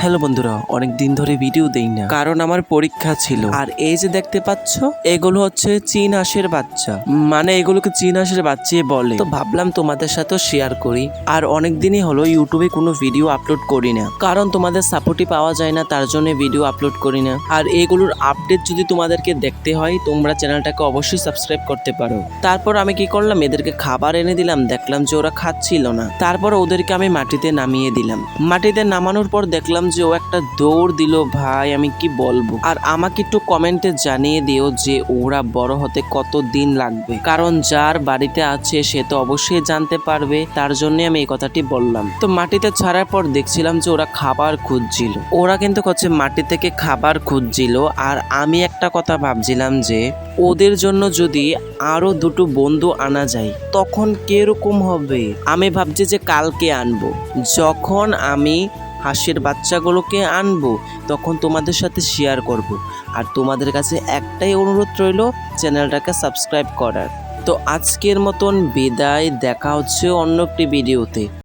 Hello বন্ধুরা, অনেক দিন ধরে ভিডিও দেই না কারণ আমার পরীক্ষা ছিল। আর এই যে দেখতে পাচ্ছ, এগুলো হচ্ছে চীন হাঁসের বাচ্চা, মানে এগুলোকে চীন হাঁসের বাচ্চাই বলে। তো ভাবলাম তোমাদের সাথেও শেয়ার করি। আর অনেক দিনই হলো ইউটিউবে কোনো ভিডিও আপলোড করি না, কারণ তোমাদের সাপোর্টই পাওয়া যায় না, তার জন্য ভিডিও আপলোড করি না। আর এগুলোর আপডেট যদি তোমাদেরকে দেখতে হয়, তোমরা চ্যানেলটাকে অবশ্যই সাবস্ক্রাইব করতে পারো। তারপর আমি কি করলাম, এদেরকে খাবার এনে দিলাম, দেখলাম যে ওরা খাচ্ছিল না। তারপর ওদেরকে আমি মাটিতে নামিয়ে দিলাম। মাটিতে নামানোর পর দেখলাম যে ও একটা দৌড় দিল, ভাই আমি কি বলবো। আর আমাকে একটু কমেন্টে জানিয়ে দিও যে ওরা বড় হতে কত দিন লাগবে, কারণ যার বাড়িতে আছে সে তো অবশ্যই জানতে পারবে, তার জন্য আমি এই কথাটি বললাম। তো মাটিতে ছাড়ার পর দেখছিলাম যে ওরা খাবার খুঁজছিল, ওরা কিন্তু হচ্ছে মাটি থেকে খাবার খুঁজছিল। আর আমি একটা কথা ভাবছিলাম যে ওদের জন্য যদি আরো দুটো বন্ধু আনা যায় তখন কিরকম হবে। আমি ভাবছি যে কালকে আনবো, যখন আমি হাঁসের বাচ্চাগুলোকে আনবো তখন তোমাদের সাথে শেয়ার করব। আর তোমাদের কাছে একটাই অনুরোধ রইল, চ্যানেলটাকে সাবস্ক্রাইব করার। তো আজকের মতন বিদায়, দেখা হচ্ছে অন্য একটি ভিডিওতে।